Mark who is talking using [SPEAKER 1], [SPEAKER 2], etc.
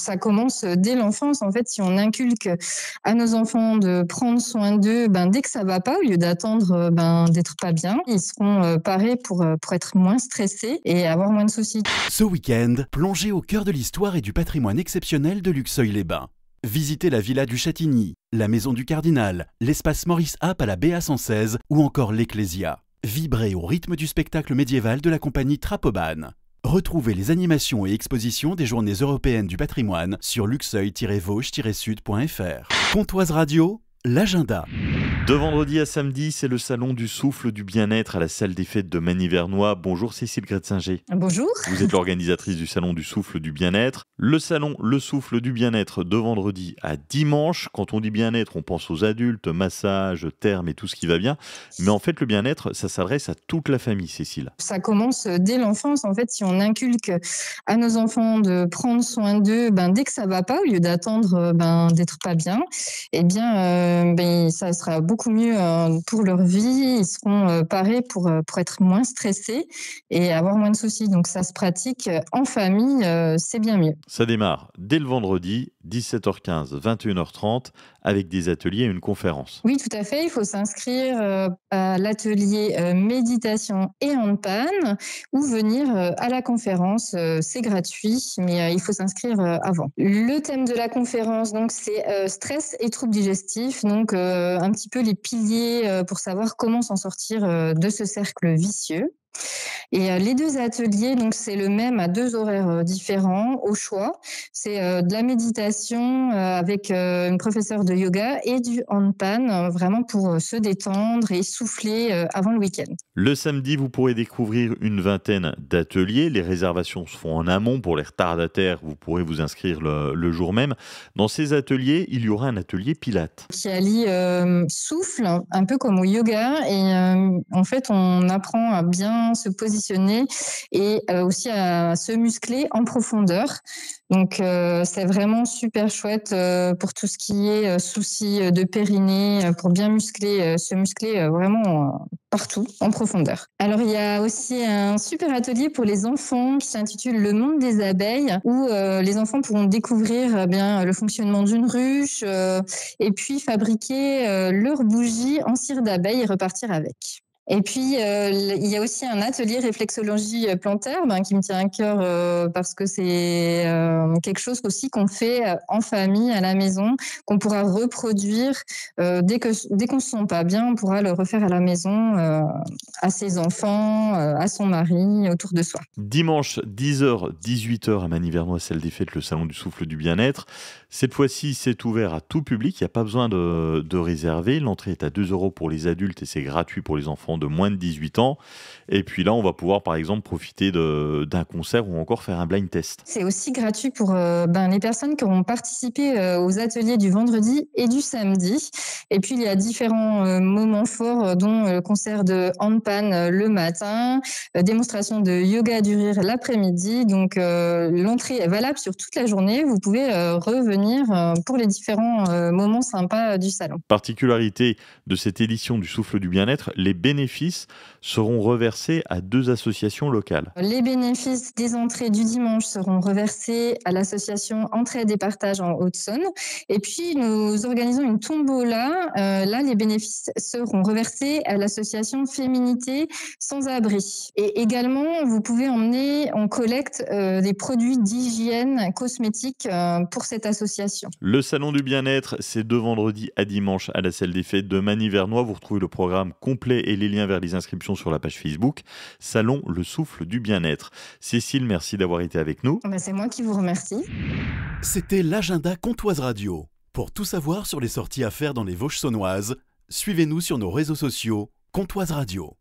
[SPEAKER 1] Ça commence dès l'enfance. En fait, si on inculque à nos enfants de prendre soin d'eux, dès que ça va pas, au lieu d'attendre d'être pas bien, ils seront parés pour être moins stressés et avoir moins de soucis.
[SPEAKER 2] Ce week-end, plongez au cœur de l'histoire et du patrimoine exceptionnel de Luxeuil-les-Bains. Visitez la Villa du Châtigny, la Maison du Cardinal, l'espace Maurice App à la BA 116 ou encore l'Ecclésia. Vibrez au rythme du spectacle médiéval de la compagnie Trapoban. Retrouvez les animations et expositions des Journées européennes du patrimoine sur luxeuil-vosges-sud.fr. Pontoise Radio, l'agenda.
[SPEAKER 3] De vendredi à samedi, c'est le salon du souffle du bien-être à la salle des fêtes de Magny-Vernois. Bonjour Cécile Gretzinger.
[SPEAKER 1] Bonjour.
[SPEAKER 3] Vous êtes l'organisatrice du salon du souffle du bien-être. Le salon Le souffle du bien-être de vendredi à dimanche. Quand on dit bien-être, on pense aux adultes, massage, termes et tout ce qui va bien. Mais en fait, le bien-être, ça s'adresse à toute la famille, Cécile.
[SPEAKER 1] Ça commence dès l'enfance. En fait, si on inculque à nos enfants de prendre soin d'eux, dès que ça va pas, au lieu d'attendre d'être pas bien, ça sera beaucoup mieux pour leur vie. Ils seront parés pour être moins stressés et avoir moins de soucis. Donc ça se pratique en famille, c'est bien mieux.
[SPEAKER 3] Ça démarre dès le vendredi, 17h15, 21h30, avec des ateliers et une conférence.
[SPEAKER 1] Oui, tout à fait. Il faut s'inscrire à l'atelier méditation et handpan ou venir à la conférence. C'est gratuit, mais il faut s'inscrire avant. Le thème de la conférence, donc, c'est stress et troubles digestifs. Donc, un petit peu les piliers pour savoir comment s'en sortir de ce cercle vicieux. Et les deux ateliers, donc c'est le même à deux horaires différents au choix. C'est de la méditation avec une professeure de yoga et du handpan, vraiment pour se détendre et souffler avant le week-end.
[SPEAKER 3] Le samedi, vous pourrez découvrir une vingtaine d'ateliers. Les réservations se font en amont. Pour les retardataires, vous pourrez vous inscrire le jour même. Dans ces ateliers, il y aura un atelier pilates.
[SPEAKER 1] Qui allie souffle, un peu comme au yoga. Et en fait, on apprend à bien se positionner et aussi à se muscler en profondeur. Donc, c'est vraiment super chouette pour tout ce qui est soucis de périnée, pour bien se muscler vraiment partout, en profondeur. Alors, il y a aussi un super atelier pour les enfants qui s'intitule Le monde des abeilles, où les enfants pourront découvrir le fonctionnement d'une ruche et puis fabriquer leurs bougies en cire d'abeille et repartir avec. Et puis, il y a aussi un atelier réflexologie plantaire qui me tient à cœur parce que c'est quelque chose aussi qu'on fait en famille, à la maison, qu'on pourra reproduire dès qu'on se sent pas bien, on pourra le refaire à la maison, à ses enfants, à son mari, autour de soi.
[SPEAKER 3] Dimanche, 10h, 18h à Magny-Vernois, salle des fêtes, le salon du souffle du bien-être. Cette fois-ci, c'est ouvert à tout public, il n'y a pas besoin de réserver. L'entrée est à 2 € pour les adultes et c'est gratuit pour les enfants de moins de 18 ans. Et puis là, on va pouvoir par exemple profiter d'un concert ou encore faire un blind test.
[SPEAKER 1] C'est aussi gratuit pour les personnes qui auront participé aux ateliers du vendredi et du samedi. Et puis, il y a différents moments forts, dont le concert de handpan le matin, démonstration de yoga du rire l'après-midi. Donc, l'entrée est valable sur toute la journée. Vous pouvez revenir pour les différents moments sympas du salon.
[SPEAKER 3] Particularité de cette édition du Souffle du Bien-être, les bénéfices seront reversés à 2 associations locales.
[SPEAKER 1] Les bénéfices des entrées du dimanche seront reversés à l'association Entraide et Partage en Haute-Saône. Et puis, nous organisons une tombola. Là, les bénéfices seront reversés à l'association Féminité sans abri. Et également, vous pouvez emmener en collecte des produits d'hygiène cosmétique pour cette association.
[SPEAKER 3] Le salon du bien-être, c'est de vendredi à dimanche à la salle des fêtes de Magny-Vernois. Vous retrouvez le programme complet et les liens vers les inscriptions sur la page Facebook. Salon Le souffle du bien-être. Cécile, merci d'avoir été avec nous.
[SPEAKER 1] C'est moi qui vous remercie.
[SPEAKER 2] C'était l'agenda Pontoise Radio. Pour tout savoir sur les sorties à faire dans les Vosges saunoises, suivez-nous sur nos réseaux sociaux Pontoise Radio.